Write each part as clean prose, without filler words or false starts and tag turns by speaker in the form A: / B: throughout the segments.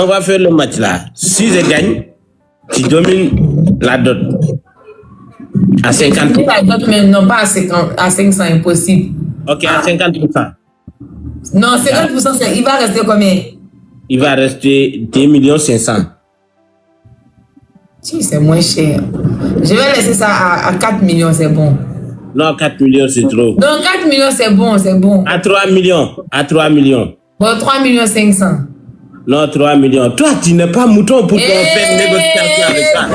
A: On va faire le match là. Si je gagne, tu domines la dot. À 50.
B: La dot, mais non pas à 50, à 500, impossible.
A: Ok, à 50%.
B: Non, 50%, il va rester combien?
A: Il va rester 2 500 000.
B: Si, c'est moins cher. Je vais laisser ça à 4 millions, c'est bon.
A: Non, 4 millions, c'est trop.
B: Non, 4 millions, c'est bon, c'est bon.
A: À 3 millions. À 3 millions.
B: Bon, 3 millions 500.
A: Non, 3 millions. Toi, tu n'es pas mouton pour qu'on fasse une négociation avec ça.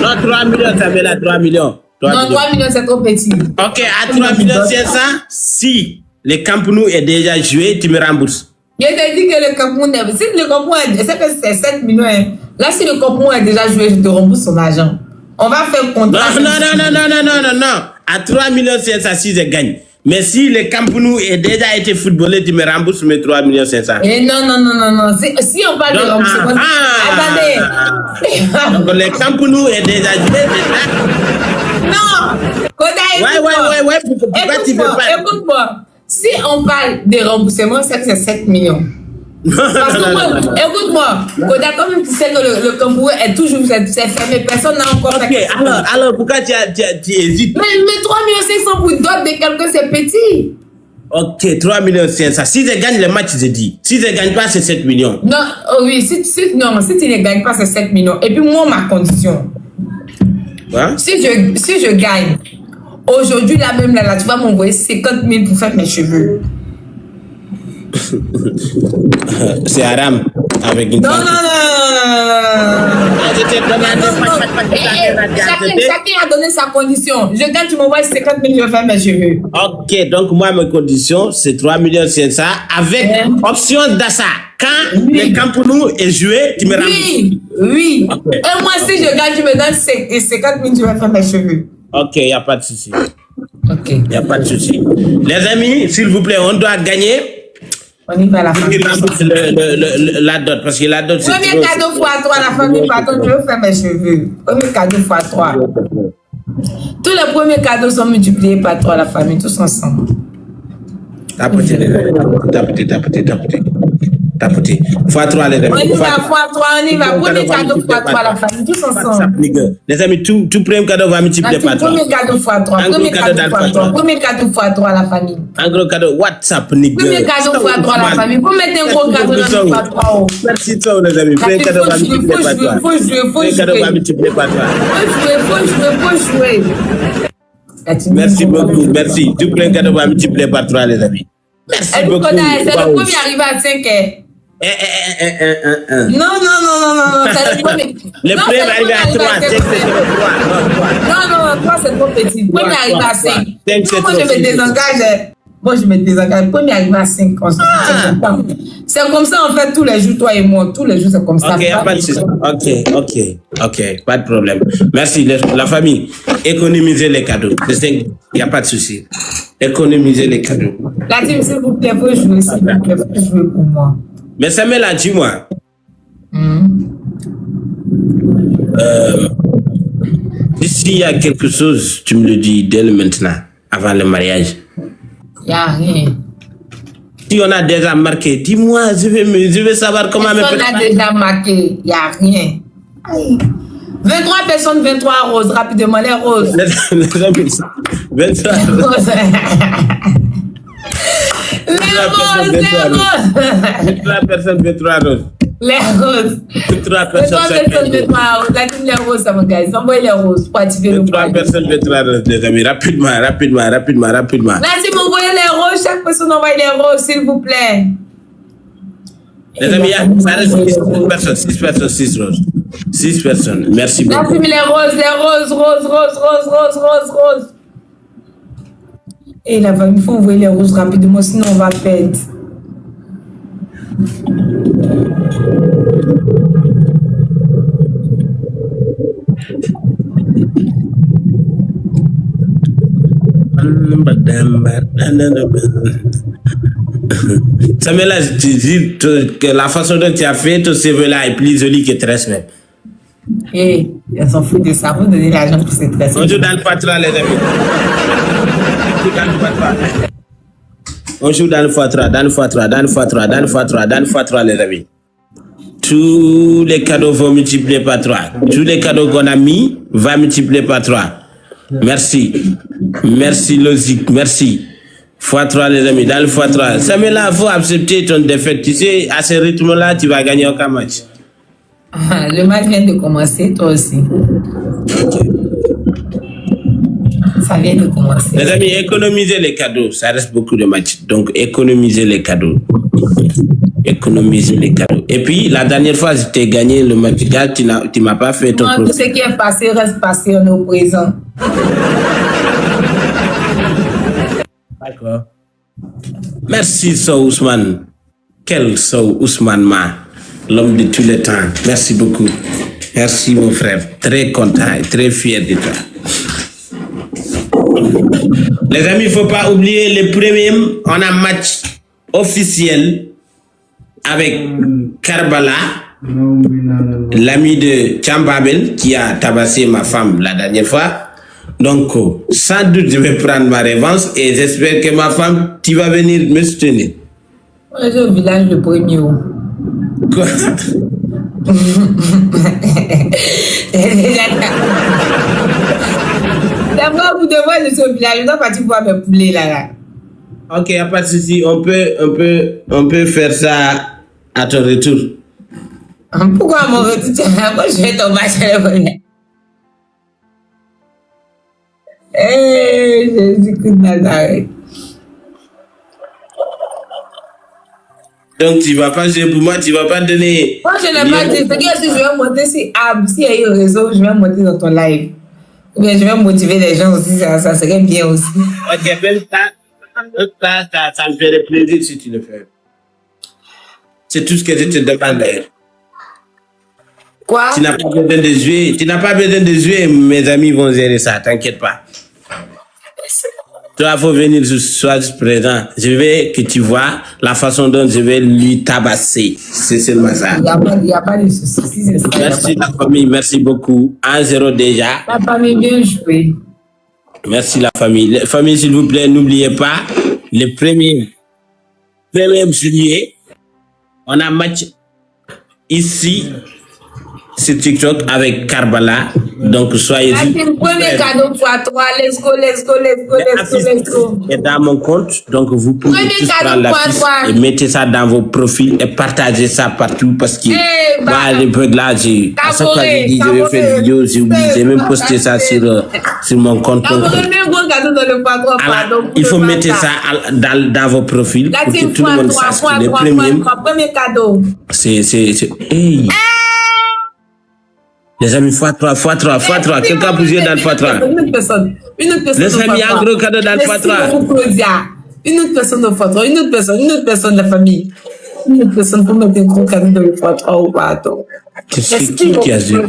A: Non, 3 millions, ça fait là 3 millions. 3
B: non,
A: millions.
B: 3 millions, c'est trop petit.
A: Ok, à 3 millions 500, si le Camp Nou est déjà joué, tu me rembourses.
B: Je t'ai dit que le Cameroun, si le Cameroun, c'est 7 millions. Hein. Là, si le Cameroun a déjà joué, je te rembourse son argent. On va faire contrat.
A: Non. À 3 millions 500, si je gagne. Mais si le Camp Nou est déjà été footballé, tu me rembourses mes 3 millions 500.
B: Et non. Si on parle de remboursement. Attendez.
A: Donc le Camp Nou est déjà joué.
B: Non.
A: Ouais. Pourquoi tu veux pas?
B: Écoute-moi. Si on parle de remboursement, c'est que c'est 7 millions. Parce que moi, écoute-moi, Koda, quand même, tu sais que le Cameroun est toujours fermé, personne n'a encore...
A: Ok, alors pourquoi tu hésites?
B: Mais 3 500 000 pour d'autres de quelqu'un, c'est petit.
A: Ok, 3 500 000. Si je gagne le match, je dis. Si je ne gagne pas, c'est 7 millions.
B: Non, oui, si tu ne gagnes pas, c'est 7 millions. Et puis moi, ma condition,
A: Hein?
B: si je gagne, aujourd'hui, là même, là, tu vas m'envoyer 50 000 pour faire mes cheveux.
A: C'est haram avec une femme.
B: Chacun a donné sa condition. Je gagne, tu m'envoies 50 000, je vais faire mes cheveux.
A: Ok, donc moi, mes conditions, c'est 3 500 000 avec option d'achat. Quand le Camp Nou est joué, tu me rembourses.
B: Oui.
A: Okay.
B: Et moi, si je gagne, tu me donnes 50 000, je vais faire mes cheveux.
A: Ok, il n'y a pas de souci.
B: Ok.
A: Il n'y a pas de souci. Les amis, s'il vous plaît, on doit gagner.
B: On y va à la famille.
A: La dot, parce que la dot, c'est
B: Premier cadeau x3 la famille, pardon, je veux faire mes cheveux. Premier cadeau x3. Tous les premiers cadeaux sont multipliés par 3 la famille, tous ensemble.
A: Tapoter. x3 les amis.
B: On y va x3, on y va. Premier cadeau x3 la famille, tous ensemble.
A: Les amis, tout premier cadeau va multiplier par 3.
B: Premier cadeau x3. Premier cadeau x3 la famille.
A: Un gros cadeau WhatsApp, nigga.
B: Premier cadeau x3 la famille. Faut mettre un gros cadeau dans le x3.
A: Merci toi, les amis. Premier cadeau va multiplier par 3. Premier cadeau va multiplier par 3.
B: Faut jouer.
A: Merci beaucoup, merci. Tout premier cadeau va multiplier par 3, les amis. Merci beaucoup.
B: C'est le premier arrivé à 5 Non. C'est le premier.
A: Le premier arrivé à 3, 5 c'est le 3.
B: Non, 3 c'est trop petit. Premier arrivé à 5. Moi, je me désengage. Premier arrivé à 5. C'est comme ça, en fait, tous les jours, toi et moi. Tous les jours, c'est comme ça.
A: Ok, pas de souci. Ok, pas de problème. Merci, la famille. Économisez les cadeaux. Il n'y a pas de souci. Économisez les cadeaux.
B: La team, s'il vous plaît, faut jouer, s'il vous plaît, faut jouer pour moi.
A: Mais ça me l'a dit, moi. S'il y a quelque chose, tu me le dis dès le maintenant, avant le mariage.
B: Il n'y a rien.
A: Si on a déjà marqué, dis-moi, je vais savoir comment me faire.
B: On a déjà marqué, il n'y a rien. Aïe. 23 personnes, 23 roses, rapidement, les roses.
A: Les amis, 23 roses.
B: Les roses.
A: 23 personnes, 23 roses.
B: Les roses.
A: 23 personnes,
B: 23 roses. La team les roses, ça me gagne. Envoyez les roses pour activer le
A: 23 personnes, 23 roses, les amis. Rapidement.
B: La team, envoyez les roses. Chaque personne envoie les roses, s'il vous plaît.
A: Les amis, ça reste 6 personnes, 6 personnes, 6 roses. 6 personnes. Merci beaucoup.
B: La team, les roses. Et là, il faut envoyer les roses rapidement, sinon on va perdre.
A: Samuel, tu dis que la façon dont tu as fait ton CV là est plus jolie que Tresse même.
B: Eh, elles s'en foutent de ça. Vous donnez l'argent pour ces Tresse.
A: On joue dans le patron, les amis. On joue dans le patron. On joue dans le x3, dans le x3, dans le x3, dans le x3, dans le x3, les amis. Tous les cadeaux vont multiplier par 3. Tous les cadeaux qu'on a mis vont multiplier par 3. Merci. Merci, Lozic. Merci. x3, les amis, dans le x3. Ça, mais là, il faut accepter ton défaite. Tu sais, à ce rythme-là, tu vas gagner aucun match.
B: Le match vient de commencer, toi aussi. Ça vient de commencer.
A: Les amis, économisez les cadeaux. Ça reste beaucoup de matchs. Donc, économisez les cadeaux. Économisez les cadeaux. Et puis, la dernière fois, je t'ai gagné le match. Tu m'as pas fait ton
B: Non, tout ce qui est passé reste passé, on est au présent.
A: D'accord. Merci, Sow Ousmane. Quel Sow Ousmane Ma, l'homme de tous les temps. Merci beaucoup. Merci, mon frère. Très content et très fier de toi. Les amis, il ne faut pas oublier le premier. On a un match officiel avec Karbala, l'ami de Chambabel qui a tabassé ma femme la dernière fois. Donc, sans doute, je vais prendre ma revanche et j'espère que ma femme, tu vas venir me soutenir.
B: On est au village de premier.
A: Quoi?
B: D'abord, vous devez je suis au village. Je dois partir voir mes poulets là.
A: Ok, il n'y a pas de souci. On peut faire ça à ton retour.
B: Pourquoi mon retour? Moi, je vais tomber à la Jésus-Christ de Nazareth.
A: Donc, tu ne vas pas jouer pour moi, tu ne vas pas donner.
B: Moi, je n'ai pas dit. C'est-à-dire si je vais monter, s'il y a eu réseau, je vais monter dans ton live. Ou bien je vais motiver les gens aussi, ça serait bien aussi.
A: Ok, ben, ça me ferait plaisir si tu le fais. C'est tout ce que je te demande d'ailleurs.
B: Quoi?
A: Tu n'as pas besoin de jouer. Tu n'as pas besoin de jouer. Mes amis vont gérer ça. T'inquiète pas. Toi, il faut venir sois présent. Je vais que tu vois la façon dont je vais lui tabasser. C'est seulement ça.
B: Il n'y a pas de souci. C'est ça.
A: Merci la famille. Merci beaucoup. 1-0 déjà.
B: La famille bien joué.
A: Merci la famille. La famille, s'il vous plaît, n'oubliez pas, le 1er juillet, on a un match ici sur TikTok avec Karbala. Donc, soyez-y.
B: Premier cadeau pour toi. Let's go.
A: Et dans mon compte, donc vous pouvez tous prendre la fiche et mettez ça dans vos profils et partagez ça partout parce que moi, les peu de là, à chaque fois que je dis je vais faire une vidéo, j'ai oublié, j'ai même posté ça sur mon compte. Il faut mettre ça dans vos profils pour que tout le monde sache que le
B: premier cadeau.
A: C'est, hey. Les amis, x3. Quelqu'un peut jouer dans le x3.
B: Une autre personne.
A: Les amis, il y a un gros cadeau dans le x3.
B: Une autre personne au x3. Une autre personne de la famille. Une autre personne pour mettre un gros cadeau dans le x3 ou pas. Attends.
A: C'est qui a joué?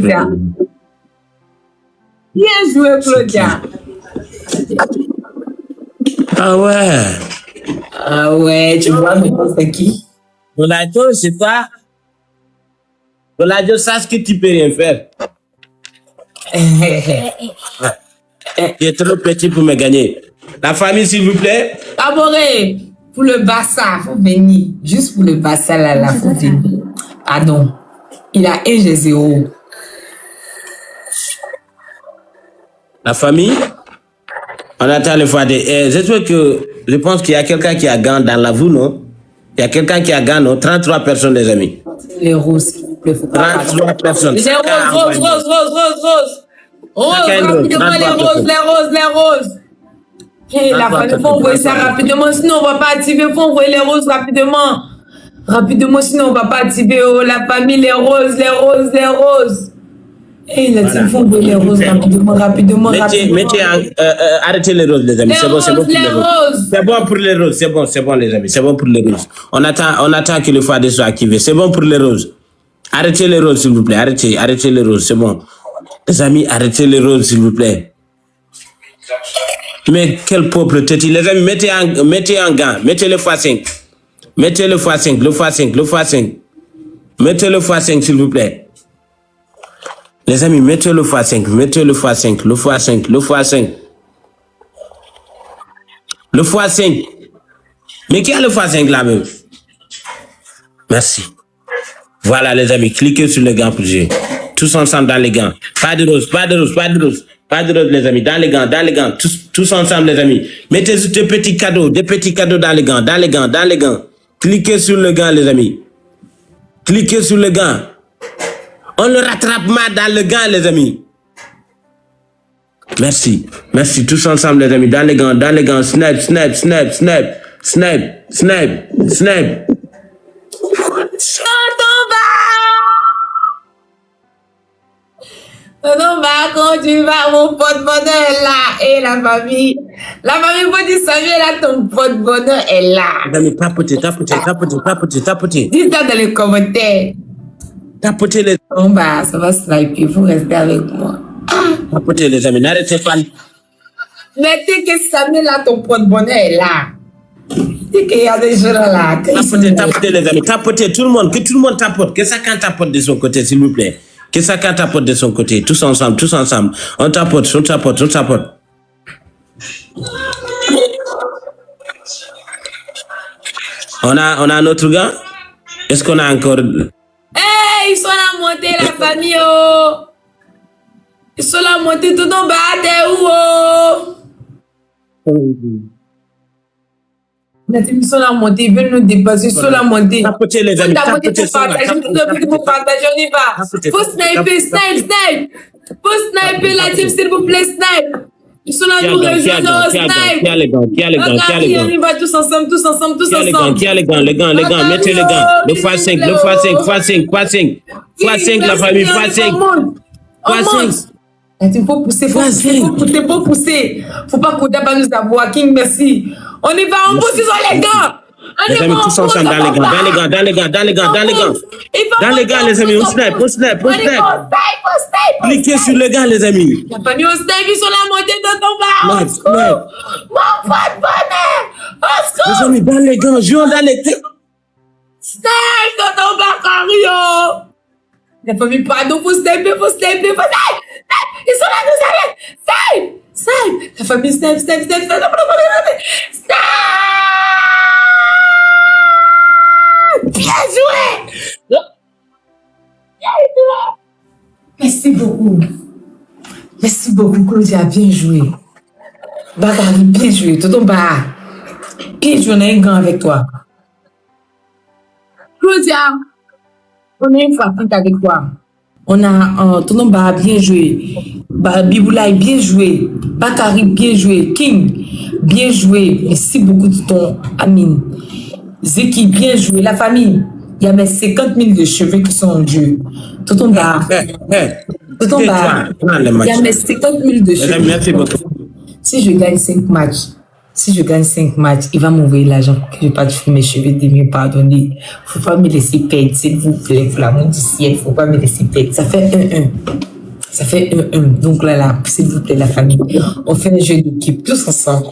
B: Bien joué, Claudia. Ah ouais, tu vois, mais c'est qui?
A: Ronaldo, c'est pas. Ronaldo, sache que tu peux rien faire. Tu es trop petit pour me gagner. La famille, s'il vous plaît.
B: Taboré, pour le Barça, faut venir. Juste pour le Barça, là, faut venir. Pardon. Il a 1-0.
A: La famille, on attend le fois j'espère que je pense qu'il y a quelqu'un qui a gagné dans la vous, non? Il y a quelqu'un qui a gagné, non? 33 personnes, les amis.
B: Les roses, s'il vous plaît.
A: 33 personnes.
B: Les roses. Rose, rapidement, les roses. Hey, la famille, il faut envoyer ça rapidement, sinon on ne va pas activer. Il faut envoyer les roses rapidement. Rapidement, sinon on ne va pas activer. Oh, la famille, les roses. Hey, la team, il faut envoyer les roses rapidement.
A: Arrêtez les roses, les amis. C'est bon pour les roses. C'est bon pour les roses. C'est bon, les amis. C'est bon pour les roses. On attend que le foyer soit activé. C'est bon pour les roses. Arrêtez les roses, s'il vous plaît. Arrêtez les roses. C'est bon. Les amis, arrêtez les roses, s'il vous plaît. Mais quel pauvre tête. Les amis, mettez un gant. Mettez le x5. Mettez le x5. Mettez le x5, s'il vous plaît. Les amis, mettez le x5. Le x5. Mais qui a le x5 là même? Merci. Voilà les amis, cliquez sur le gant pour jouer. Tous ensemble dans les gants. Pas de rose, pas de rose, pas de rose. Pas de rose les amis, dans les gants, tous ensemble les amis. Mettez des petits cadeaux dans les gants, dans les gants. Cliquez sur le gant les amis. Cliquez sur le gant. On le rattrape mal dans le gant les amis. Merci, merci tous ensemble les amis, dans les gants, snap.
B: Non, quand tu vas, mon porte-bonheur est là. Et la famille faut dire saluer là, ton porte-bonheur est là.
A: Les amis, tapotez.
B: Dis ça dans les commentaires.
A: Tapotez les
B: Bon, ça va sniper, vous restez avec moi.
A: Tapotez les amis, n'arrêtez pas.
B: Mettez que Samuel là, ton porte-bonheur est là. Dis qu'il y a des gens là.
A: Tapotez les amis, tapotez tout le monde, que tout le monde tapote, que chacun tapote de son côté, s'il vous plaît. Que chacun tapote de son côté, tous ensemble. On tapote. On a notre gars? Est-ce qu'on a encore...
B: Hey, ils sont là montés, la famille, oh! Ils sont là montés tout en bas, t'es où, oh? Ils sont là montés, ils veulent nous dépasser, ils sont là montés.
A: Tapotez les amis, tapotez
B: pour partager, on y va. Faut sniper. Faut sniper la team, s'il vous plaît, snipe. Ils sont là, nous rejoindre, snipe.
A: Qui a les gants?
B: On y va tous ensemble.
A: Qui a les gants? Mettez les gants. Le x5, la famille, x5.
B: Il faut pousser, faut pousser. Faut pas qu'on pas nous avoir. King, merci. On y va, on pousse, ils ont les gants.
A: Les amis, tous ensemble dans les gants. Dans les gants, les amis, on snipe. Cliquez sur les gants, les amis.
B: La famille, on snipe, ils sont là, montés dans ton bar. Mon pote bonheur.
A: Les amis, dans les gants, jouons dans les gants.
B: Snipe dans ton bar, Cario. La famille, pardon, faut sniper. Ils sont là, nous allons. Snipe. La famille, snipe. Bien joué. Merci beaucoup, Claudia, bien joué. Bakary, bien joué. Tonton Ba, bien joué, on a un gant avec toi. Claudia, on a une frappante avec toi. On a Tonton Ba, bien joué. Biboulaye, bien joué. Bakary, bien joué. King, bien joué. Merci beaucoup de ton Amine. Zeki, bien joué. La famille, il y a mes 50 000 de cheveux qui sont en jeu. Tonton Ba, il y a mes 50 000 de cheveux.
A: Merci beaucoup.
B: Si je gagne 5 matchs, il va m'envoyer l'argent pour que je parte faire mes cheveux de mieux pardonner. Faut pas me laisser perdre, s'il vous plaît, pour l'amour du ciel, faut pas me laisser perdre. Ça fait 1-1. Donc là, s'il vous plaît, la famille, on fait un jeu d'équipe, tous ensemble.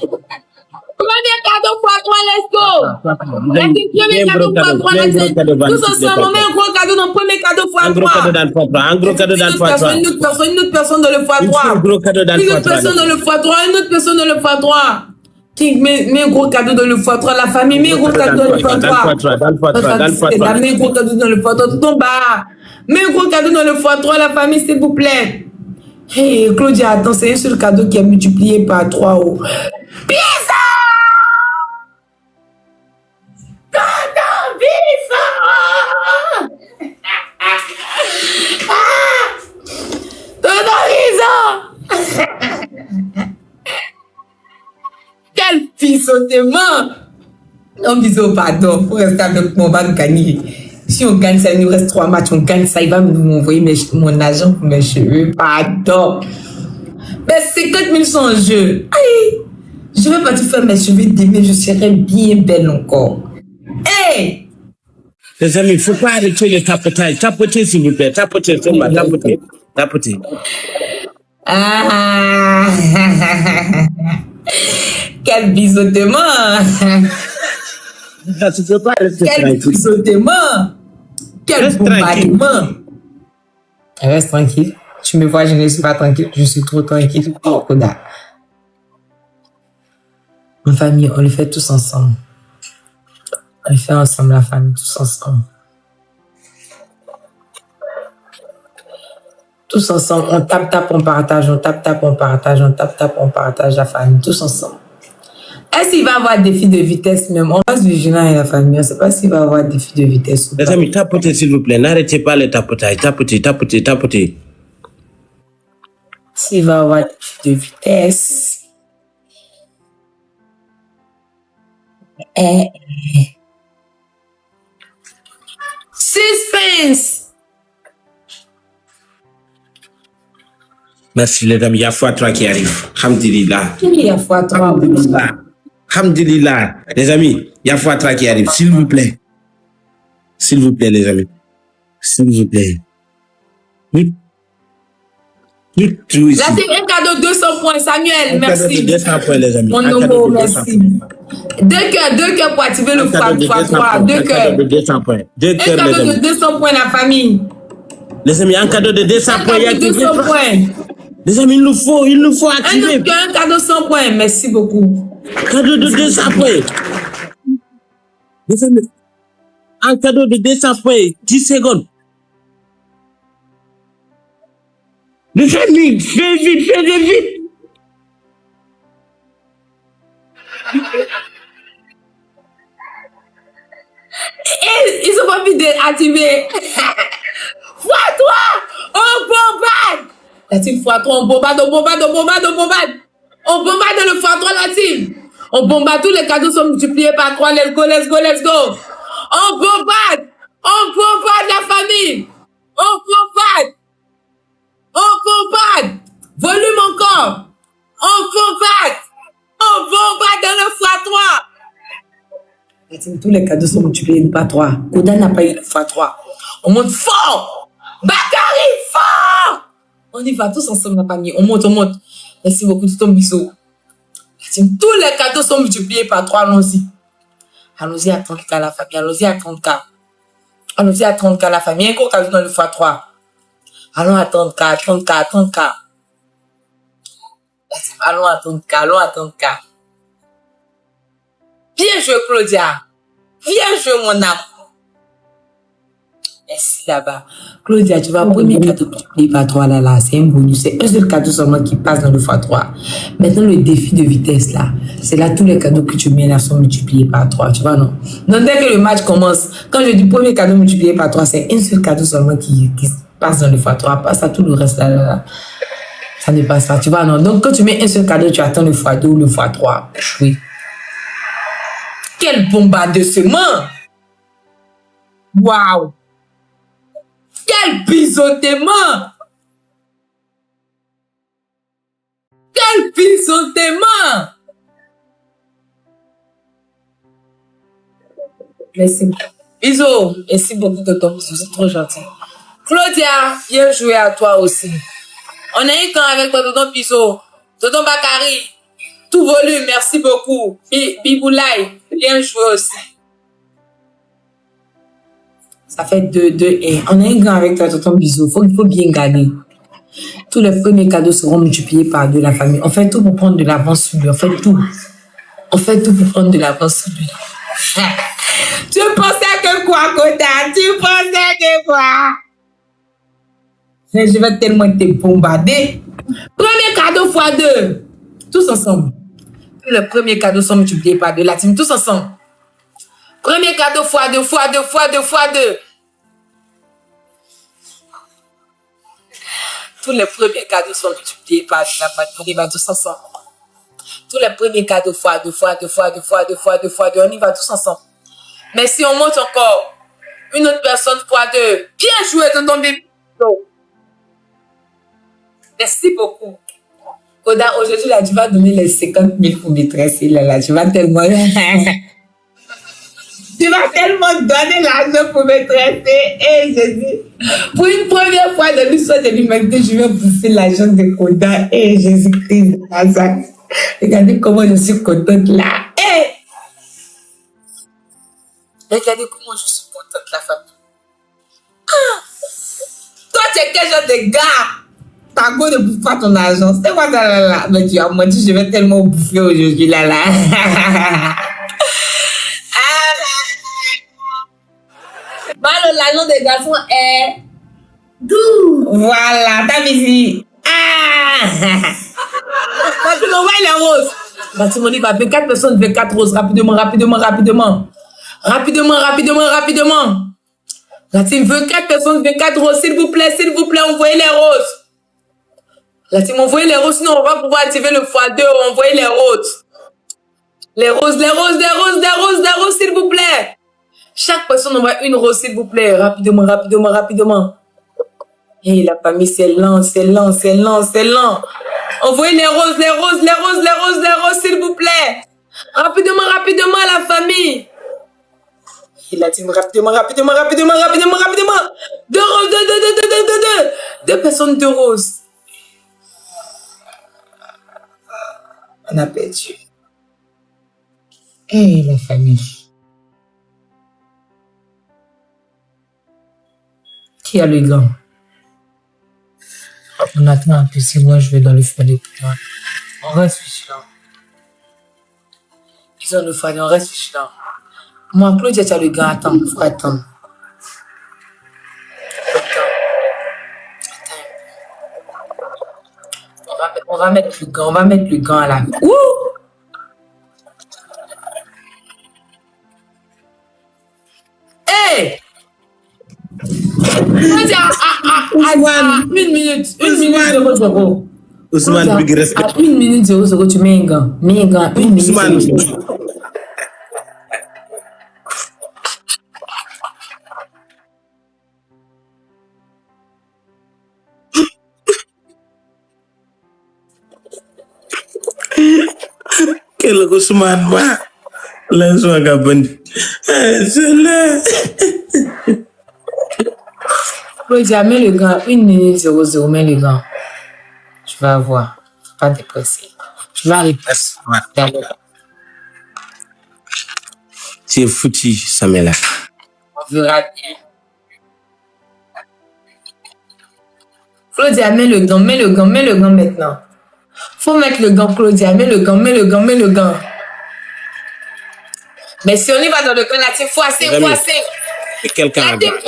B: Premier cadeau x3, let's go! Premier cadeau x3, tous ensemble, on met un gros cadeau dans le premier cadeau x3.
A: Un gros cadeau dans le x3.
B: Une autre personne dans le x3.
A: Un gros cadeau dans le x3.
B: Une autre personne dans le x3. King, mets un gros cadeau dans le x3. La famille, mets un gros cadeau dans le x3. Mets un gros cadeau dans le x3. Tout en bas. Mets un gros cadeau dans le x3, la famille, s'il vous plaît. Hey, Claudia, attends, c'est un seul cadeau qui est multiplié par 3. Pizza! Quel pissotement! Non, bisous, pardon. Faut rester avec moi, on va gagner. Si on gagne ça, il nous reste 3 matchs, on gagne ça, il va m'envoyer mon argent pour mes cheveux. Pardon. Mais 50 000 sont en jeu. Allez, je vais partir faire mes cheveux demain, je serai bien belle encore. Hey!
A: Les amis, il ne faut pas arrêter le tapotage. Tapotez, s'il vous plaît. Tapotez.
B: Ah! Quel biseautement! Quel biseautement! Quel bombardement! Reste tranquille. Tu me vois, je ne suis pas tranquille. Je suis trop tranquille. Oh, Koda. En famille, on le fait tous ensemble. On le fait ensemble, la famille, tous ensemble. Tous ensemble, on tape, on partage, on tape, on partage, on tape, on partage, la famille, tous ensemble. Est-ce qu'il va y avoir défi de vitesse même? On reste vigilant avec la famille, on ne sait pas s'il va y avoir défi de vitesse ou pas.
A: Les amis, tapotez s'il vous plaît, n'arrêtez pas le tapotage, tapotez.
B: S'il va y avoir défi de vitesse. Suspense!
A: Merci les amis, il y a x3 qui arrive. Alhamdulillah.
B: Il y a x3.
A: Alhamdulillah. Les amis, il y a x3 qui arrive, s'il vous plaît. S'il vous plaît, les amis. S'il vous plaît.
B: Là, c'est un cadeau de 200 points, Samuel. Merci.
A: Un cadeau de 200 points, les amis.
B: Mon nom, merci. 2 cœurs pour activer le x3. 2 cœurs.
A: Un cadeau de 200 points.
B: Un cadeau de 200 points, la famille.
A: Les amis, un cadeau de 200 points.
B: Un cadeau de 200 points.
A: Les amis, il nous faut activer.
B: Un cadeau 100 points. Merci beaucoup.
A: Cadeau de 200 points. Les amis, un cadeau de 200 points. 10 secondes. Les amis, fais vite.
B: Ils ont pas envie d'activer. Fois-toi, on bombade. La team x3, on bombade. On bombarde le x3, la team. On bombarde, tous les cadeaux sont multipliés par 3. Let's go. On bombarde la famille. On bombarde. Volume encore. On bombarde dans le x3. La team, tous les cadeaux sont multipliés par 3. Koda n'a pas eu le x3. On monte fort. Bakary, fort. On y va tous ensemble, la famille. On monte. Merci beaucoup de ton bisou. Tous les cadeaux sont multipliés par 3. Allons-y. Allons-y à 30K, la famille. Allons-y à 30K, la famille. Un gros cadeau dans le x3. Allons à 30K. Allons à 30K. Viens jouer, Claudia. Viens jouer, mon âme. Merci là-bas. Claudia, tu vas premier cadeau multiplié par 3 là. C'est un bonus. C'est un seul cadeau seulement qui passe dans le x3. Maintenant, le défi de vitesse là, c'est là tous les cadeaux que tu mets là sont multipliés par 3. Tu vois, non? Donc, dès que le match commence, quand je dis premier cadeau multiplié par 3, c'est un seul cadeau seulement qui passe dans le x3. Pas ça, tout le reste là. Ça ne passe pas. Tu vois, non? Donc, quand tu mets un seul cadeau, tu attends le x2 ou le x3. Oui. Quel bombardement! Waouh! Quel biseautement! Merci. Bisous. Merci beaucoup de ton bisou. C'est trop gentil. Claudia, viens jouer à toi aussi. On est eu quand avec toi, tonton Piso, tonton Bakary. Tout volume, merci beaucoup. Biboulaye, viens jouer aussi. Ça fait 2-2-1. On est un grand avec toi, tonton Bisou. Il faut bien gagner. Tous les premiers cadeaux seront multipliés par 2, la famille. On fait tout pour prendre de l'avance sur lui. On fait tout pour prendre de l'avance sur lui. Tu pensais que quoi, Koda? Je vais tellement te bombarder. Premier cadeau x2. Tous ensemble. Le premier cadeau sont multipliés par 2. La team, tous ensemble. Premier cadeau x2. Tous les premiers cadeaux sont multipliés par 2. On y va tous ensemble. Tous les premiers cadeaux x2. On y va tous ensemble. Mais si on monte encore, une autre personne x2. Bien joué, tonton bébé. Merci beaucoup. Koda, aujourd'hui, là, tu vas donner les 50 000 pour maîtresser. Là, tu vas tellement... Tu vas tellement donner l'argent pour maîtresser. Et Jésus, pour une première fois de l'histoire de l'humanité, je vais bouffer l'argent de Koda. Et Jésus-Christ, regardez comment je suis contente là. Regardez comment je suis contente, la femme. Toi, tu es quel genre de gars? T'as go ne bouffe pas ton argent. C'est quoi ça là? Mais tu as menti, je vais tellement bouffer aujourd'hui là. l'argent des garçons est doux. Voilà, t'as vu ici. Ah! Quand tu m'envoies les roses. Bâtiment dit, va 24 personnes, 24 roses. Rapidement. La team 24 personnes, 24 roses. S'il vous plaît, envoyez les roses. La team, envoyez les roses, sinon on va pouvoir activer le x2. Envoyez les roses. Les roses, s'il vous plaît. Chaque personne envoie une rose, s'il vous plaît. Rapidement. Et la famille, c'est lent. Envoyez les roses, s'il vous plaît. Rapidement, la famille. Et la team, rapidement. 2 roses, 2 personnes, 2 roses. On a perdu. Et la famille. Qui a le gant? On attend un peu, si moi je vais dans le foyer. On reste vigilant. Ils ont le foyer, on reste vigilant. Moi, Claudia, tu as le gant, attends, il faut attendre. On va mettre le gant à la... Ouh! Hey! Une minute 0-0.
A: Ousmane, big respect.
B: À 1 minute 0-0, tu mets un gant. 1 minute 0-0.
A: Quel Ousmane, va. Laisse-moi gabandi.
B: Claudia, mets le gant. 1 minute 0-0, mets le gant. Tu vas voir. Pas dépressé. Tu vas répondre.
A: C'est foutu, Samela.
B: On verra bien. Claudia, mets le gant maintenant. Faut mettre le gant, Claudia. Mets le gant. Mais si on y va dans le gant, la team x5.
A: Et quelqu'un
B: La team x5.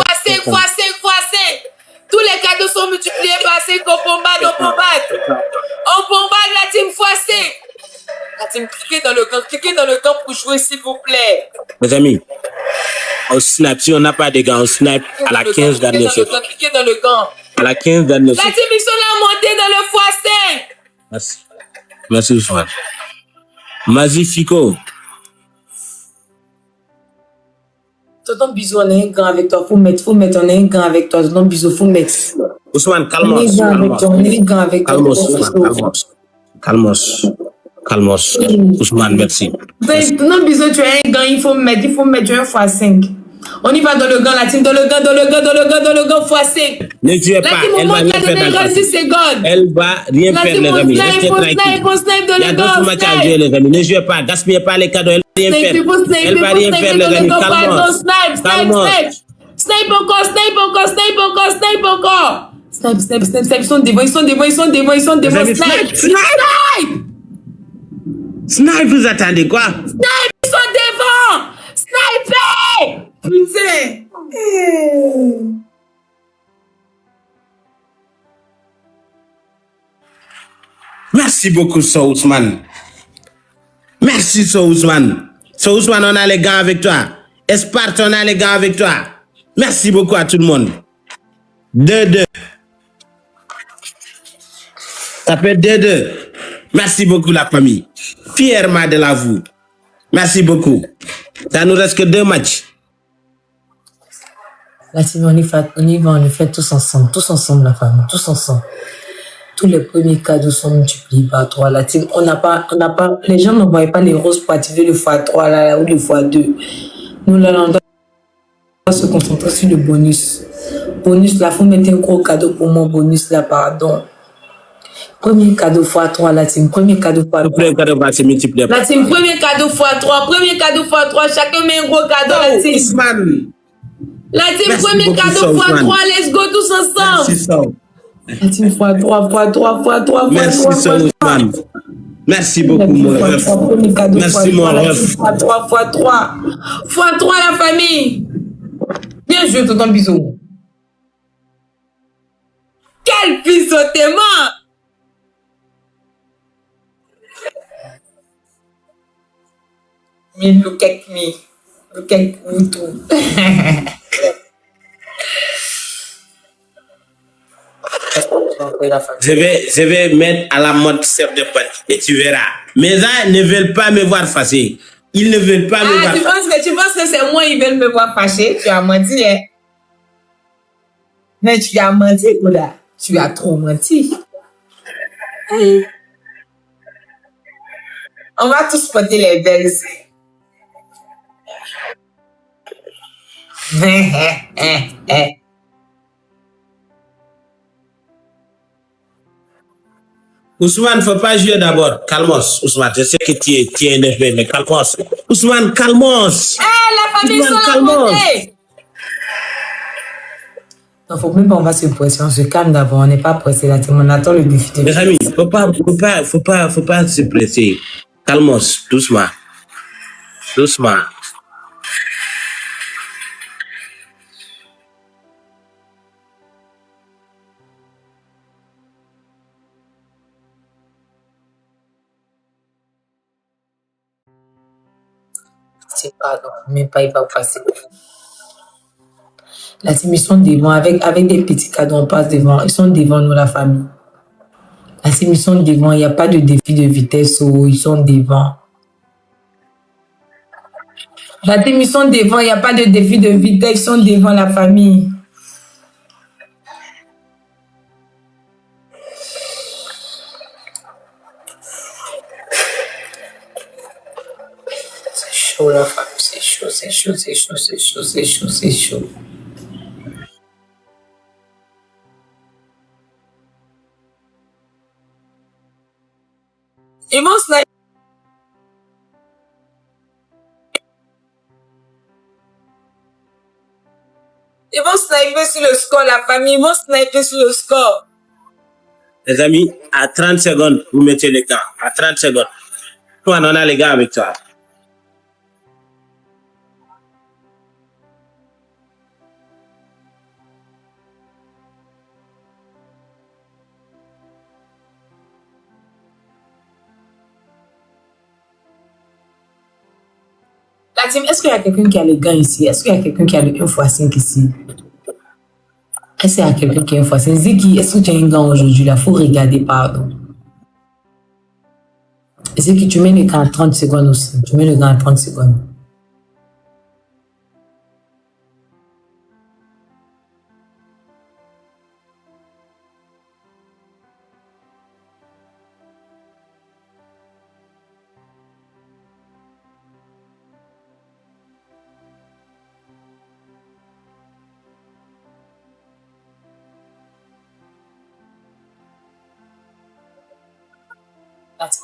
B: Tous les cadeaux sont multipliés par 5. On bombarde. On bombarde la team x5. La team, cliquez dans le gant pour jouer, s'il vous plaît.
A: Mes amis, on snipe. Si on n'a pas de gants, on snipe à la 15 dernière seconde.
B: Cliquez dans le gant.
A: À la 15 dernière
B: La
A: seconde.
B: team, ils sont là montés dans le x5.
A: Merci, Ousmane. Magnifico.
B: Tonton Bisou, on a un gant avec toi. Faut mettre, on a un gant avec toi. Tonton Bisou, faut mettre.
A: Ousmane,
B: On a un gant avec toi.
A: Calmos. Ousmane, merci.
B: Tonton Bisou, tu as un gant, il faut mettre un x5. On y va dans le gant, la team, dans le gant x5.
A: Ne tuez pas, elle va rien faire dans le
B: 10 secondes.
A: Elle va rien faire, les amis. Restez tranquilles. Il y a d'autres matchs à jouer, les amis. Ne jouez pas, gaspillez pas les cadeaux. Elle va rien faire. Elle va rien faire, les amis. Calmos.
B: Snipe encore. Snipe. Ils sont devant.
A: Snipe, vous attendez quoi?
B: Snipe, ils sont devant. Sniper. Putain.
A: Merci beaucoup, So Ousmane. Merci, So Ousmane. So Ousmane, on a les gants avec toi. Esparte, on a les gants avec toi. Merci beaucoup à tout le monde. 2-2. Ça fait 2-2. Merci beaucoup, la famille. Fièrement de la vous. Merci beaucoup. Ça nous reste que 2 matchs.
B: La team, on y va, on le fait tous ensemble, la famille, tous ensemble. Tous les premiers cadeaux sont multipliés par 3. La team, on n'a pas, les gens n'envoient pas les roses pour activer le x3 là, ou le x2. Nous, là, on doit se concentrer sur le bonus. Bonus, là, faut mettre un gros cadeau pour mon bonus, là, pardon. Premier cadeau x3, la team, premier cadeau x3.
A: Le premier cadeau va se multiplier.
B: La team, premier cadeau x3, chacun met un gros cadeau, la team.
A: Ousmane.
B: La team, premier cadeau x3, let's go tous ensemble.
A: Merci, So.
B: La team x3.
A: Merci, So Ousmane. Merci beaucoup, mon ref. Merci, mon ref.
B: x3, la famille. Viens jouer ton bisou. Quel biseautement! Me look at me. Look at you too.
A: Je vais mettre à la mode chef de pote et tu verras. Mes gens ne veulent pas me voir fâché. Ils ne veulent pas me voir
B: fâché. Tu penses que c'est moi, ils veulent me voir fâché? Tu as menti, hein? Mais tu as menti, Koda. Tu as trop menti. On va tous porter les belles.
A: Ousmane, faut pas jouer d'abord. Calmos, Ousmane. Je sais que tu es énervé, mais calmos. Ousmane, calmos.
B: La famille sont montée. Non, faut même pas on va se presser. On se calme d'abord. On n'est pas pressé là. On attend le défi.
A: Mes amis, faut pas se presser. Calmos, doucement. Doucement.
B: C'est pardon, même pas il va passer. La team, ils sont devant, avec des petits cadeaux, on passe devant. Ils sont devant nous, la famille. La team, ils sont devant, il n'y a pas de défi de vitesse, ils sont devant. La team, ils sont devant, il n'y a pas de défi de vitesse, ils sont devant la famille. La femme, c'est chaud, c'est chaud, c'est chaud, c'est chaud, c'est chaud, c'est chaud. Ils vont sniper. Ils vont sniper sur le score, la famille. Ils vont sniper sur le score.
A: Les amis, à 30 secondes, vous mettez les gants. À 30 secondes. Toi, on a les gars avec toi.
B: La team, est-ce qu'il y a quelqu'un qui a les gants ici? Est-ce qu'il y a quelqu'un qui a le 1x5 ici? Est-ce qu'il y a quelqu'un qui a 1x5? Ziki, est-ce que tu as un gant aujourd'hui? Il faut regarder, pardon. Ziki, tu mets le gant en 30 secondes aussi. Tu mets le gant en 30 secondes.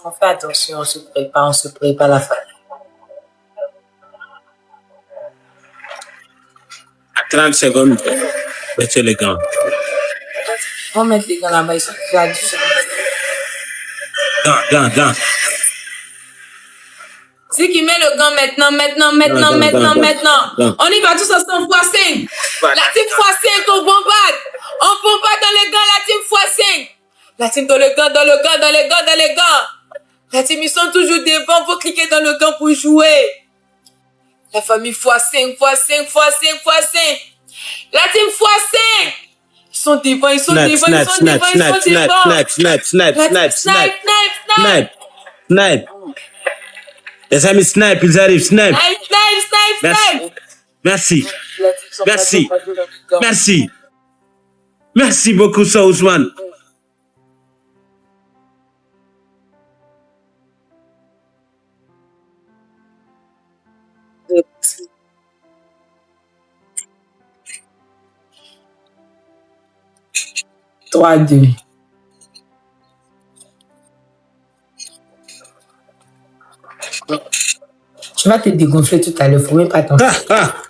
B: On fait attention, on se prépare la famille.
A: À 30 secondes, mettez les gants.
B: On va mettre les gants là-bas, ils sont déjà à 10 secondes.
A: Gants.
B: C'est qui met le gant maintenant. On y va tous ensemble, x5. La team x5, on bombarde. On bombarde dans les gants, la team x5. La team dans les gants. La team, ils sont toujours devant. Faut cliquer dans le gant pour jouer. La famille x5. La team x5. Ils sont devant.
A: Snipe. Les amis, snipe, ils arrivent, snipe. Merci beaucoup, ça, Ousmane.
B: Trois, 2. Tu vas te dégonfler tout à l'heure, faut même pas t'en faire.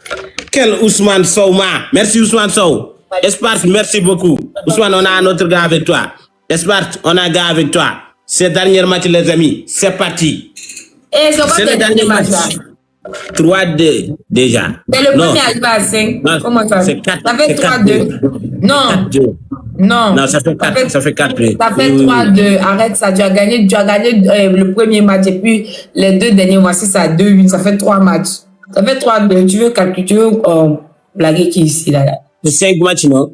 A: Quel Ousmane Souma. Merci Ousmane Sow. Esparte, merci beaucoup. Ousmane, on a un autre gars avec toi. Esparte, on a un gars avec toi. C'est le dernier match, les amis. C'est parti.
B: C'est le dernier match.
A: 3-2 déjà.
B: C'est le premier arrivé à 5.
A: Non,
B: Comment ça?
A: c'est 4.
B: Ça fait 3-2. Non.
A: 4-2.
B: Non.
A: Non, ça fait 4. Ça fait 4-2.
B: Ça fait 3-2. Arrête ça. Tu as gagné le premier match et puis les 2 derniers mois, si ça 2-1, ça fait 3 matchs. Ça fait 3-2. Tu veux calculer, tu veux blaguer qui ici, là.
A: C'est 5 matchs, non?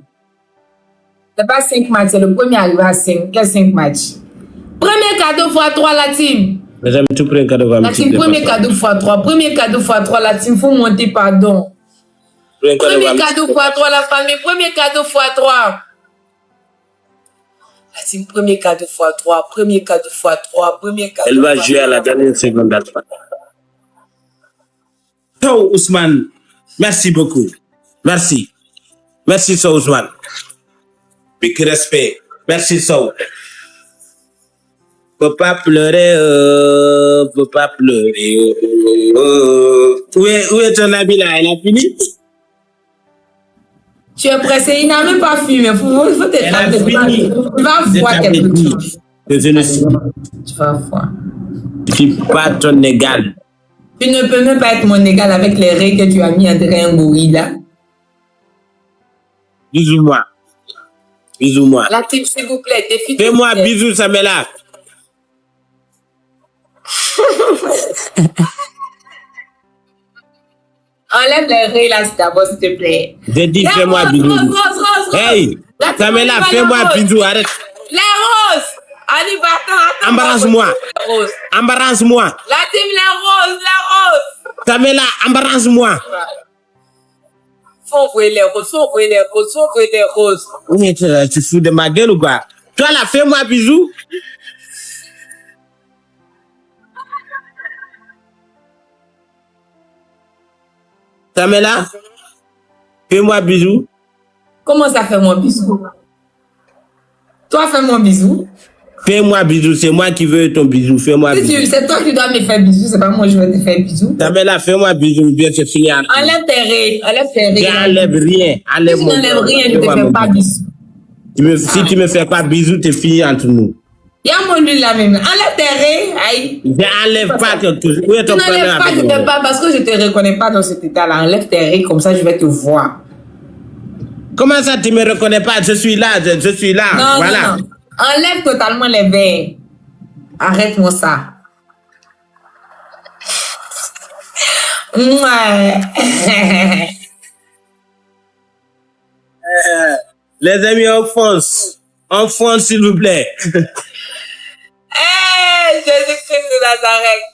B: C'est pas 5 matchs, c'est le premier arrivé à 5. Quel 5 matchs? Premier cadeau x3, la team.
A: Les amis, tout premier cadeau va
B: La team, premier cadeau x3. Premier cadeau x3, la team. Faut monter, pardon. Premier cadeau x3, la famille. Premier cadeau x3. La team, premier cadeau x3. Premier cadeau x3. Premier cadeau.
A: Elle va jouer à la dernière seconde. So, Ousmane, merci beaucoup. Merci. Merci, So Ousmane. Big respect. Merci, So. Faut pas pleurer, faut pas pleurer. Où est ton ami là? Elle a fini?
B: Tu es pressé, il n'a même pas fumé. Il faut te
A: Elle a fini.
B: Tu vas voir quelque chose.
A: Je ne sais.
B: Tu vas voir.
A: Je suis pas ton égal.
B: Tu ne peux même pas être mon égal avec les règles que tu as mis entre un gorille là.
A: Bisous-moi. Bisous-moi.
B: La team, s'il vous plaît, défi.
A: Fais-moi bisous, Samela.
B: Enlève les règles là d'abord, s'il te plaît.
A: J'ai dit fais-moi bisous.
B: Rose.
A: Hey, Samela, fais-moi bisous, arrête.
B: Les roses. Allez, attends.
A: Embarrasse-moi. Embarrasse-moi.
B: La team, les roses.
A: Samela, embarrasse-moi.
B: Faut envoyer les roses.
A: Oui, tu fous de ma gueule ou quoi? Toi là, fais-moi bisous. Samela, fais-moi bisous.
B: Comment ça fait mon bisou? Toi, fais-moi bisou.
A: Fais-moi bisous, c'est moi qui veux ton bisou. Fais-moi bisous.
B: C'est toi qui dois me faire bisou, c'est pas moi je vais te faire bisou.
A: Samela, fais-moi bisous, bien c'est fini.
B: Enlève tes règles.
A: J'enlève rien.
B: Si tu n'enlèves rien, je ne te fais pas bisou.
A: Si tu me fais pas bisous, t'es fini entre nous.
B: Il y a mon lui là même. Enlève tes règles. Aïe.
A: J'enlève pas que tout. Où est
B: Tu
A: ton
B: n'enlèves pas, je ne peux pas parce que je ne te reconnais pas dans cet état-là. Enlève tes règles, comme ça je vais te voir.
A: Comment ça, tu me reconnais pas? Je suis là, je suis là.
B: Non,
A: voilà.
B: non. Enlève totalement les verres. Arrête-moi ça. Ouais.
A: Les amis, on fonce. On fonce, s'il vous plaît.
B: Hey, Jésus-Christ de Nazareth.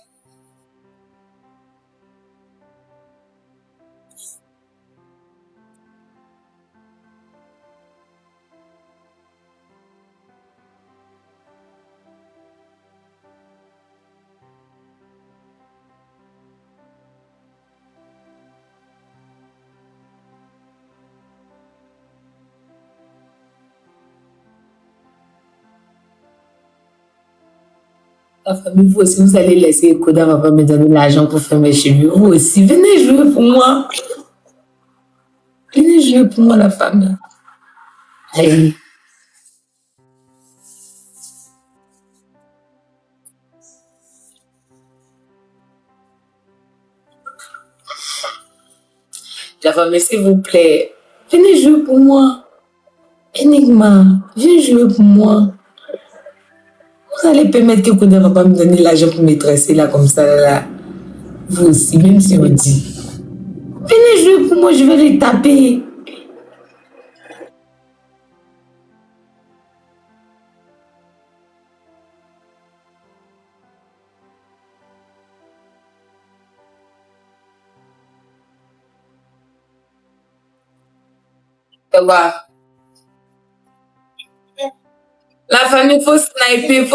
B: La famille, vous aussi, vous allez laisser Koda va me donner l'argent pour faire mes cheveux. Vous aussi, venez jouer pour moi. Venez jouer pour moi, la famille. Allez. La famille, s'il vous plaît, venez jouer pour moi. Enigma, viens jouer pour moi. Vous allez permettre que Koda va pas me donner l'argent pour me tresser là comme ça là. Vous aussi, même si on dit. Venez jouer pour moi, je vais les taper. Ça va. La famille, faut sniper.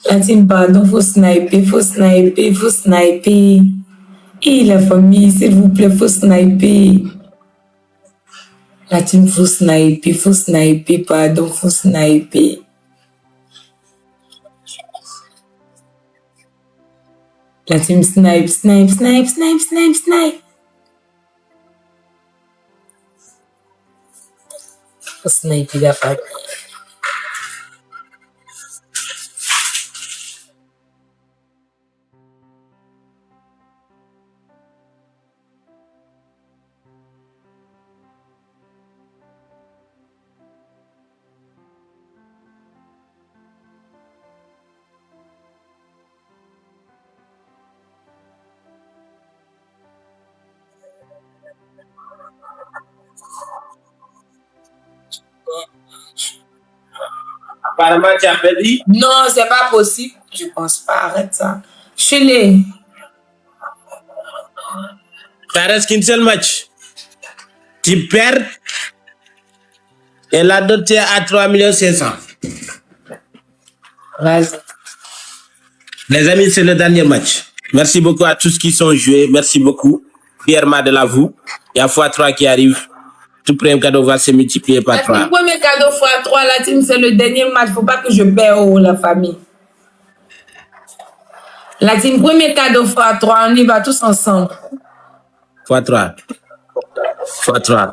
B: La team, pardon, faut sniper. Et la famille, s'il vous plaît, faut sniper. La team, faut sniper, pardon, faut sniper. La team snipe. Faut sniper la famille.
A: Apparemment, tu as perdu.
B: Non, c'est pas possible. Je pense pas. Arrête ça. Chez
A: Ça reste qu'une seule match. Tu perds. Et la dot est à 3 500 000.
B: Vas-y.
A: Les amis, c'est le dernier match. Merci beaucoup à tous qui sont joués. Merci beaucoup. Pierre Madelavou. Il y a x3 qui arrive. Tout premier cadeau va se multiplier par 3.
B: Le premier cadeau x3, la team, c'est le dernier match. Faut pas que je perds la famille. La team, premier cadeau x3, on y va tous ensemble.
A: x3. x3.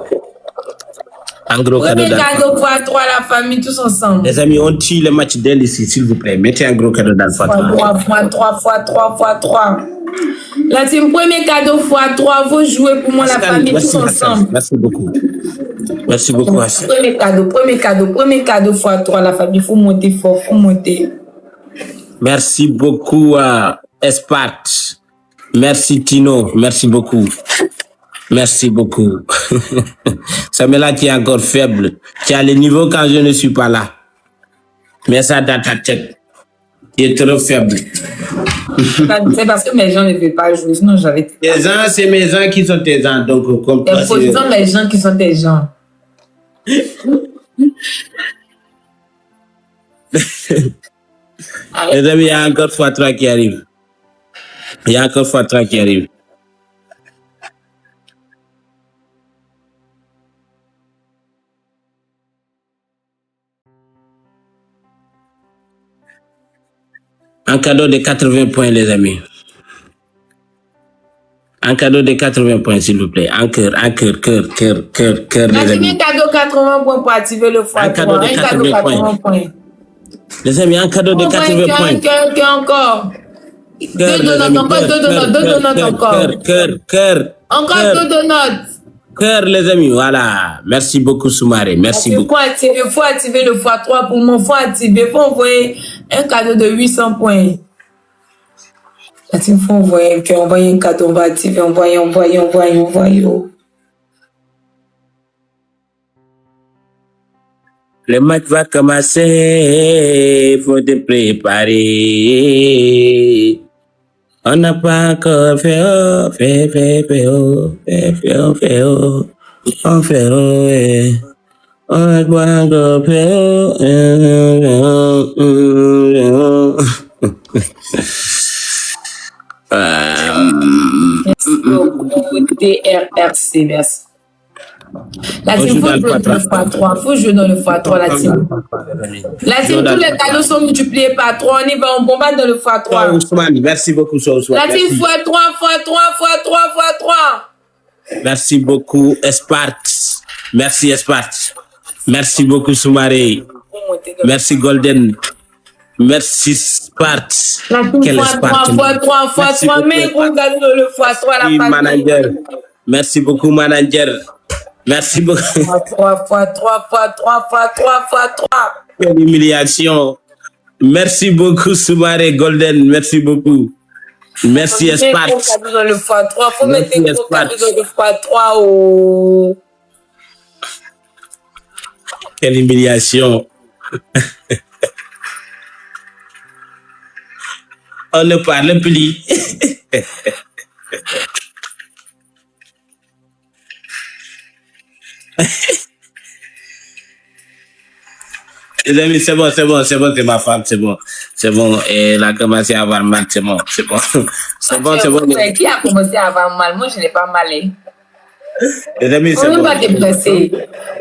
A: En gros
B: premier cadeau x3, la famille, tous ensemble.
A: Les amis, on tire le match dès ici, s'il vous plaît. Mettez un gros cadeau dans le x3.
B: x3. La team, premier cadeau x3, vous jouez pour moi, la famille, tous ensemble.
A: Merci beaucoup. Merci beaucoup, Hassan.
B: Premier cadeau x3, la famille, il faut monter fort, faut monter.
A: Merci beaucoup à Espart. Merci Tino, merci beaucoup. Merci beaucoup. Samela, tu es encore faible. Tu as le niveau quand je ne suis pas là. Mets ça dans ta tête. Tu es trop faible.
B: C'est parce que mes gens ne veulent pas jouer, sinon j'avais...
A: Tes gens, c'est mes gens qui sont tes gens. Donc, comme toi,
B: ce sont mes gens qui sont tes gens.
A: Les amis, il y a encore x3 qui arrive. Il y a encore x3 qui arrive. Un cadeau de 80 points, les amis. Un cadeau de 80 points, s'il vous plaît. Un cœur, les amis.
B: Un cadeau 80 points pour activer le x3.
A: Un cadeau de 80 points. Les amis, un cadeau de 80 points.
B: Cœur encore. Deux donuts encore.
A: Cœur.
B: Encore 2 donuts.
A: Cœur, les amis, voilà. Merci beaucoup, Soumaré. Merci beaucoup.
B: Il faut activer le x3 pour moi. Il faut envoyer un cadeau de 800 points. Il faut envoyer un cadeau. On va activer. Envoyer.
A: Le match va commencer. Il faut te préparer. On n'a pas encore fait on n'a pas encore
B: Merci beaucoup, DRRC, merci. La team, faut jouer dans le x3. Faut jouer dans le x3, la team. La team, tous les cadeaux sont multipliés par 3. On y va, on bombarde dans le x3.
A: Ousmane, merci beaucoup, Ousmane.
B: La team x3.
A: Merci beaucoup, Espart. Merci, Espart. Merci beaucoup, Soumaré. Merci, Golden. Merci, Spart.
B: Quel x3, mais gros cadeau dans le x3, la famille.
A: Manager. Merci beaucoup, manager. Merci beaucoup.
B: x3.
A: Quelle humiliation. Merci beaucoup, Soumaré Golden. Merci beaucoup. Merci, Espart.
B: Dans le x3. Faut mettre un gros cadeau dans le x3. Oh.
A: Quelle humiliation. On ne parle plus. Les amis, c'est bon, c'est ma femme, c'est bon. Elle a commencé à avoir mal, c'est bon. C'est bon.
B: Qui a commencé à avoir mal? Moi, je n'ai pas mal.
A: Les amis, c'est bon.
B: Faut même pas te presser.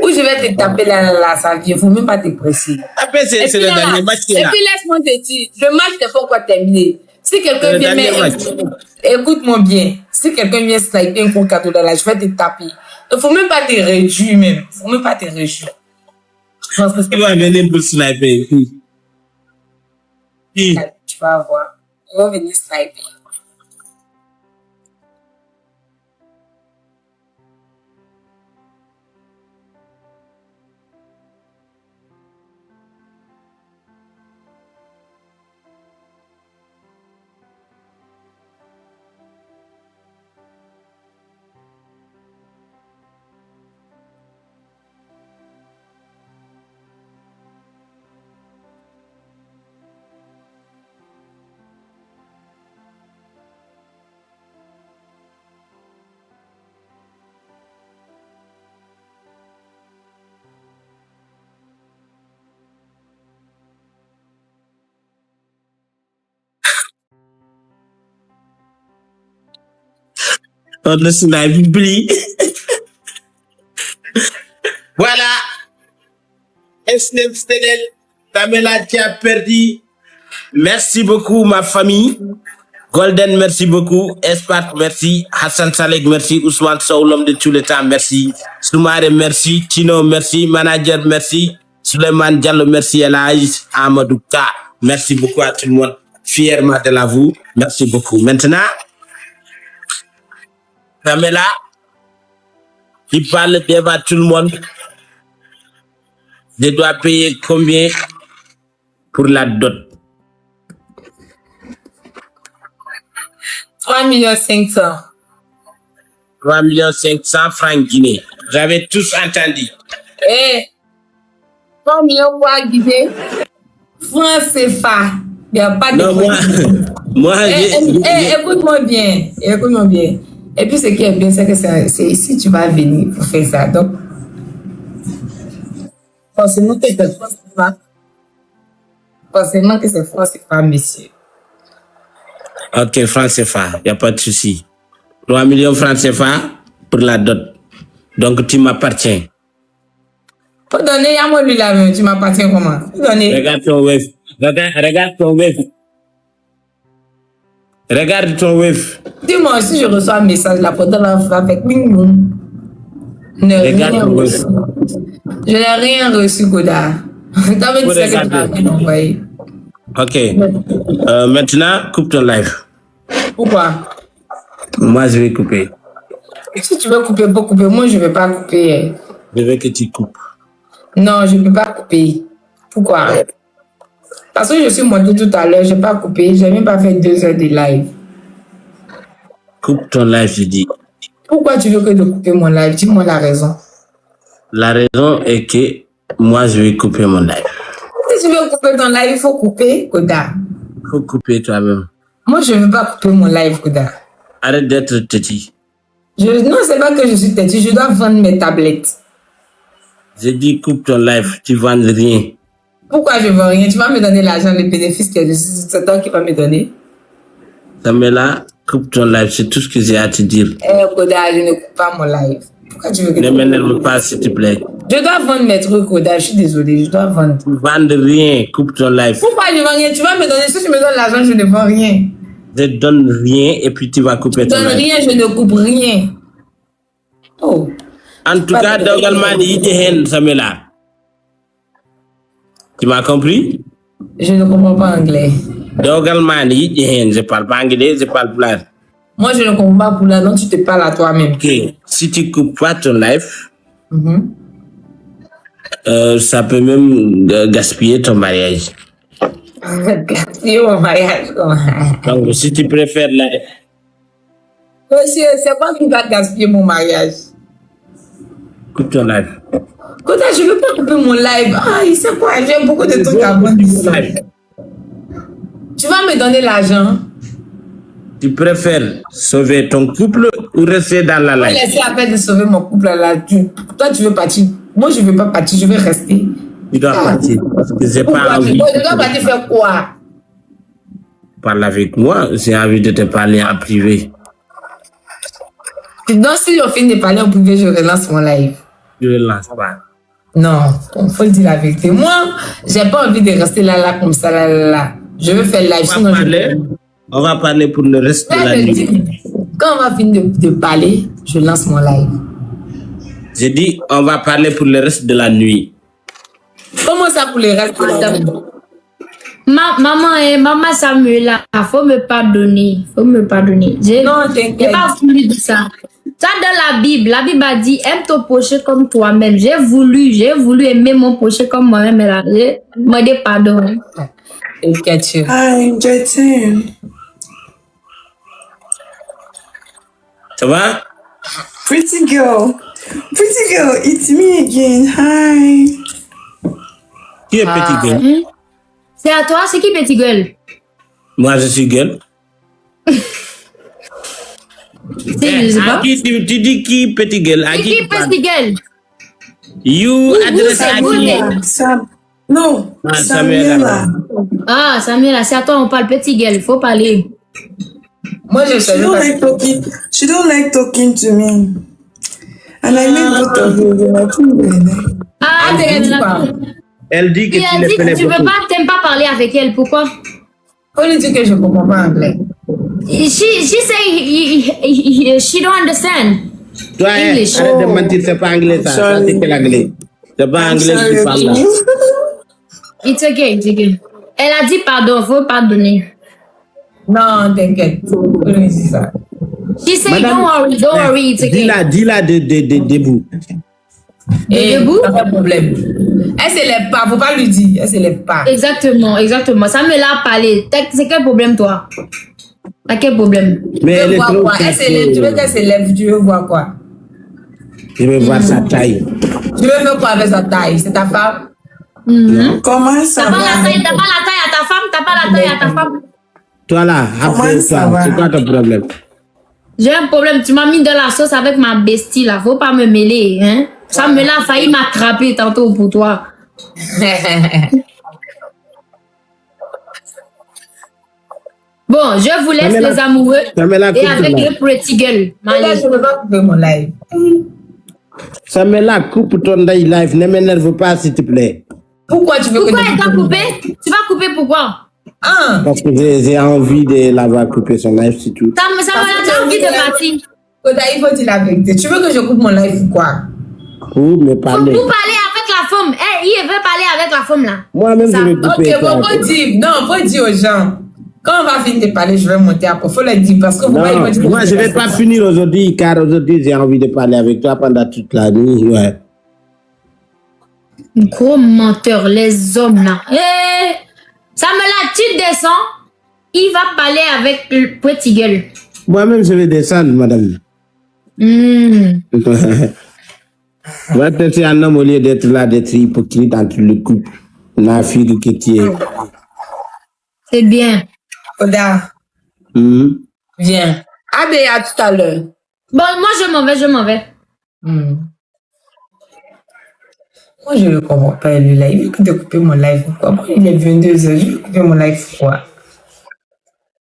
B: Ou je vais te taper là, ça vient. Faut même pas te presser.
A: Après, c'est le dernier match qui est là.
B: Et puis, laisse-moi te dire, le match n'est pas encore terminé. Si quelqu'un vient, écoute-moi bien. Si quelqu'un vient sniper un gros cadeau là, je vais te taper. Il ne faut même pas te réjouir même. Il ne faut même pas te réjouir.
A: Il va venir pour sniper.
B: Tu vas voir. Il va venir sniper.
A: On le snipe, plie. Voilà. Esnem Stedel, Pamela, tu as perdu. Merci beaucoup, ma famille. Golden, merci beaucoup. Espat, merci. Hassan Salek, merci. Ousmane Sow, l'homme de tous les temps, merci. Soumaré, merci. Tino, merci. Manager, merci. Suleiman Diallo, merci. Elaïs Amadou Ka, merci beaucoup à tout le monde. Fièrement de la vous. Merci beaucoup. Maintenant, Pamela, qui parle devant tout le monde. Je dois payer combien pour la dot?
B: 3 500 000.
A: 3 500 000 francs guinéens. J'avais tous entendu.
B: Eh, 3 millions pour guider. France CFA. Il n'y a pas de
A: moi,
B: écoute-moi bien. Écoute-moi bien. Et puis, ce qui est bien, c'est que c'est ici que tu vas venir pour faire ça. Donc, forcément que c'est France CFA. Forcément que c'est France CFA, monsieur.
A: Ok, francs CFA, il n'y a pas de souci. 3 millions francs CFA pour la dot. Donc, tu m'appartiens.
B: Faut donner à moi lui là même, tu m'appartiens comment? Faut donner.
A: Regarde ton wave. Regarde ton wave. Regarde ton wave.
B: Dis-moi, si je reçois un message, la photo là avec Ming Ming.
A: Regarde ton wave.
B: Je n'ai rien reçu, Goda. T'as dit que tu m'as envoyé.
A: Ok. Maintenant, coupe ton live.
B: Pourquoi?
A: Moi, je vais couper.
B: Si tu veux couper, pour couper. Moi, je ne vais pas couper.
A: Je veux que tu coupes.
B: Non, je ne peux pas couper. Pourquoi? Parce que je suis montée tout à l'heure, je n'ai pas coupé. Je n'ai même pas fait 2 heures de live.
A: Coupe ton live, je dis.
B: Pourquoi tu veux que je coupe mon live? Dis-moi la raison.
A: La raison est que moi, je vais couper mon live.
B: Si tu veux couper ton live, il faut couper, Koda.
A: Il faut couper toi-même.
B: Moi, je ne veux pas couper mon live, Koda.
A: Arrête d'être têtu.
B: Non, c'est pas que je suis têtu, je dois vendre mes tablettes.
A: J'ai dit coupe ton live, tu vends rien.
B: Pourquoi je ne vends rien? Tu vas me donner l'argent, les bénéfices que c'est toi qui vas me donner.
A: Samela, coupe ton live, c'est tout ce que j'ai à te dire.
B: Eh, Koda, je ne coupe pas mon live. Pourquoi tu veux que
A: ne m'énerve pas, s'il te plaît.
B: Je dois vendre mes trucs, Koda, je suis désolée, je dois vendre.
A: Tu vends rien, coupe ton live.
B: Pourquoi je ne vends rien? Tu vas me donner, si tu me donnes l'argent, je ne vends rien.
A: Je donne rien et puis tu vas couper ton live.
B: Je donne rien, je ne coupe rien. Oh.
A: En tout cas, Dogalman, il te Samela. Tu m'as compris?
B: Je ne comprends pas anglais.
A: Dogalman, il te je parle pas anglais, je parle plein.
B: Moi, je ne comprends pas pour là, donc tu te parles à toi-même.
A: Ok, si tu coupes pas ton live, ça peut même gaspiller ton mariage.
B: Gaspiller mon mariage.
A: Donc, si tu préfères la...
B: Monsieur, c'est quoi qui va gaspiller mon mariage?
A: Coupe ton live.
B: Koda, je ne veux pas couper mon live. Ah, il sait quoi? J'ai beaucoup de trucs à vendre. Tu vas me donner l'argent?
A: Tu préfères sauver ton couple ou rester dans la live?
B: Laissez à peine de sauver mon couple là. Toi, tu veux partir. Moi, je ne veux pas partir, je veux rester.
A: Tu dois partir parce que j'ai pas envie.
B: Je dois partir faire quoi?
A: Parle avec moi, j'ai envie de te parler en privé.
B: Donc, si on finit de parler en privé, je relance mon live.
A: Je ne lance pas.
B: Non, il faut dire la vérité. Moi, j'ai pas envie de rester là comme ça, là. Je veux faire live.
A: On va parler pour le reste de la nuit.
B: Quand on va finir de parler, je lance mon live.
A: J'ai dit, on va parler pour le reste de la nuit.
B: Comment ça pour le reste de la nuit?
C: Maman Samuela, faut me pardonner.
B: Non, t'inquiète.
C: J'ai pas voulu dire ça. Ça dans la Bible a dit aime ton prochain comme toi-même. J'ai voulu aimer mon prochain comme moi-même. Mais là, j'ai demandé pardon.
B: Hi,
D: Jatin.
A: Ça va?
D: Pretty girl, it's me again. Hi.
A: Qui est petit gueule?
C: C'est à toi, c'est qui petit gueule?
A: Moi, je suis gueule.
C: Je sais pas.
A: Tu dis qui petit gueule?
C: C'est qui petit gueule?
A: You adresse à qui?
D: Non, Samuela.
C: Ah, Samuela, c'est à toi, on parle petit gueule, il faut parler.
B: Moi, je
D: She
B: savais
D: don't
B: pas.
D: like talking. She don't like talking to me. And I make both of you. They are too bad.
C: Ah,
B: Elle dit quoi?
A: Elle dit que
C: Puis
A: tu
C: elle
A: les
C: dit que
A: connais
C: tu veux
A: beaucoup.
C: pas, t'aimes pas parler avec elle. Pourquoi?
B: On lui dit que je comprends pas anglais.
C: She say she don't understand.
A: Toi,
C: English.
A: arrête de mentir, c'est pas anglais ça. Ça,
D: Sorry.
A: c'est que l'anglais. C'est pas
D: I'm
A: anglais que tu
D: sorry.
A: parles là.
C: It's okay, it's okay. Elle a dit pardon, faut pardonner.
B: Non, t'inquiète. On lui dit ça.
C: She say
A: Madame-
C: don't worry, it's okay.
A: Dis-la debout.
B: Et
C: debout?
B: pas de problème. Elle s'élève pas, faut pas lui dire. Elle s'élève pas.
C: Exactement. Ça me l'a parlé. C'est quel problème, toi? T'as quel problème?
A: Mais
B: Tu
A: elle
B: veux
A: est
B: voir
A: trop
B: quoi? Elle s'élève. Tu veux qu'elle s'élève, tu veux voir quoi?
A: Je veux voir sa taille.
B: Tu veux faire quoi avec sa taille? C'est ta femme?
D: Comment ça
C: T'as pas
D: va?
C: la taille à ta femme? T'as pas la taille à ta femme?
A: Toi là, après
D: Comment ça
A: toi,
D: va?
A: c'est quoi ton problème?
C: J'ai un problème. Tu m'as mis dans la sauce avec ma bestie, là. Faut pas me mêler, hein? Ça me l'a failli m'attraper tantôt pour toi. Bon, je vous laisse,
A: Pamela-
C: les amoureux.
A: Pamela,
C: Et
A: coupe
C: avec
A: ton live.
C: le pretty girl.
B: Là, je ne veux pas couper mon live.
A: Samela, coupe ton live. Ne m'énerve pas, s'il te plaît.
B: Pourquoi tu veux
C: Pourquoi
B: que je
C: elle t'a
B: coupe mon
C: coupé?
B: live?
C: Tu vas couper pourquoi?
B: Ah,
A: Parce que j'ai envie de l'avoir coupé son live, c'est tout.
C: Ça m'a envie de partir.
B: Koda, il faut dire la vérité. Tu veux que je coupe mon live ou quoi?
A: Pour me
C: Pour
A: parler.
C: parler avec la femme. Il veut parler avec la femme, là.
A: Moi-même, je
C: Ça-
A: vais couper.
B: Ok, bon, faut dire. Non, faut dire aux gens. Quand on va finir de parler, je vais monter après. Faut le dire parce que faut pas, ils vont dire que
A: Non, moi, je vais pas finir aujourd'hui, car aujourd'hui, j'ai envie de parler avec toi pendant toute la nuit. Ouais.
C: Gros menteur, les hommes, là. Ça me l'a, tu descends. Il va parler avec le petit gueule.
A: Moi-même, je vais descendre, madame. Va te faire un homme au lieu d'être là, d'être hypocrite entre le couple. La fille que tu es.
C: C'est bien.
B: Koda, viens. Allez, à tout à l'heure.
C: Bon, moi, je m'en vais.
B: Moi, je ne comprends pas, lui, là. Il veut que de couper mon live. Pourquoi? Moi, il est 22h. Je veux couper mon live. Pourquoi?